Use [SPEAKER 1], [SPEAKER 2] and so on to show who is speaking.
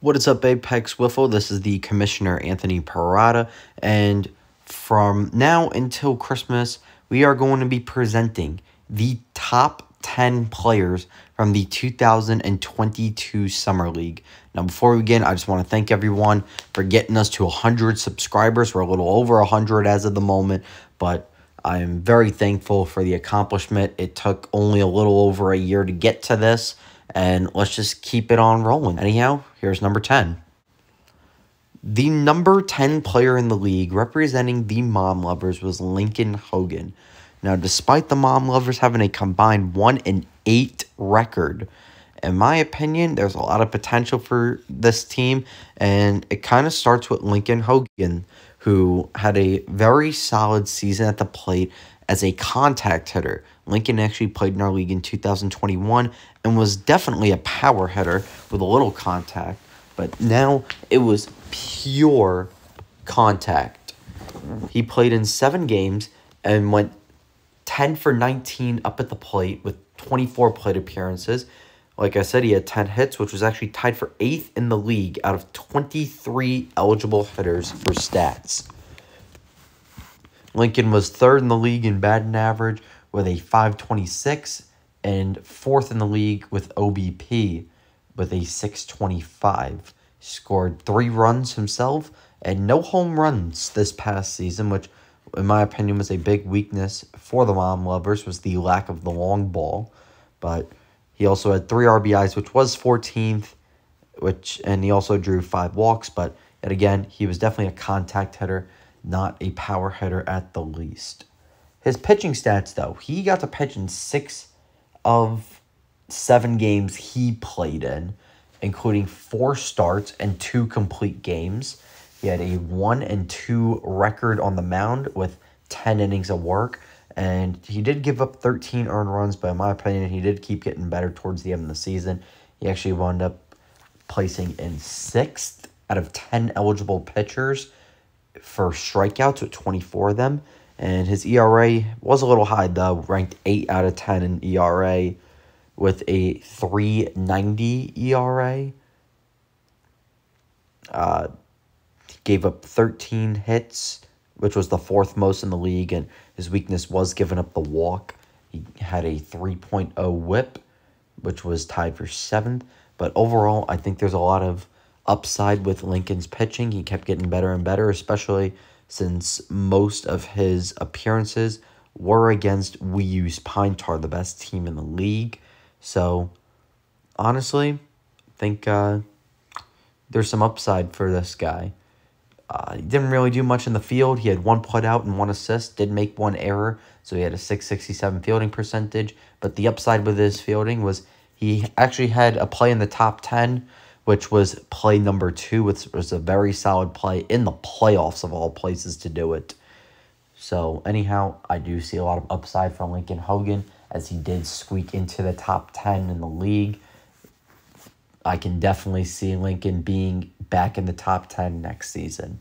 [SPEAKER 1] What is up, Apex Wiffle? This is the Commissioner Anthony Parada, and from now until Christmas, we are going to be presenting the top 10 players from the 2022 Summer League. Now, before we begin, I just want to thank everyone for getting us to 100 subscribers. We're a little over 100 as of the moment, but I am very thankful for the accomplishment. It took only a little over a year to get to this, and let's just keep it on rolling. Anyhow, here's number 10. The number 10 player in the league representing the Mom Lovers was Lincoln Hogan. Now, despite the Mom Lovers having a combined 1-8 record, in my opinion, there's a lot of potential for this team, and it kind of starts with Lincoln Hogan, who had a very solid season at the plate as a contact hitter. Lincoln actually played in our league in 2021 and was definitely a power hitter with a little contact, but now it was pure contact. He played in 7 games and went 10 for 19 up at the plate with 24 plate appearances. Like I said, he had 10 hits, which was actually tied for 8th in the league out of 23 eligible hitters for stats. Lincoln was 3rd in the league in batting average with a .526 and 4th in the league with OBP with a .625. Scored 3 runs himself and no home runs this past season, which in my opinion was a big weakness for the Mom Lovers, was the lack of the long ball. But he also had 3 RBIs, which was 14th, and he also drew 5 walks. But yet again, he was definitely a contact hitter, not a power hitter at the least. His pitching stats, though, he got to pitch in 6 of 7 games he played in, including 4 starts and 2 complete games. He had a 1-2 record on the mound with 10 innings of work, and he did give up 13 earned runs, but in my opinion, he did keep getting better towards the end of the season. He actually wound up placing in 6th out of 10 eligible pitchers for strikeouts with 24 of them, and his ERA was a little high, though, ranked 8 out of 10 in ERA with a .390 ERA. He gave up 13 hits, which was the 4th most in the league, and his weakness was giving up the walk. He had a 3.0 whip, which was tied for 7th. But overall, I think there's a lot of upside with Lincoln's pitching. He kept getting better and better, especially since most of his appearances were against We Use Pine Tar, the best team in the league. So, honestly, I think there's some upside for this guy. He didn't really do much in the field. He had 1 putout and 1 assist, did make 1 error, so he had a .667 fielding percentage. But the upside with his fielding was he actually had a play in the top 10, which was play number 2, which was a very solid play in the playoffs of all places to do it. So, anyhow, I do see a lot of upside from Lincoln Hogan, as he did squeak into the top 10 in the league. I can definitely see Lincoln being back in the top 10 next season.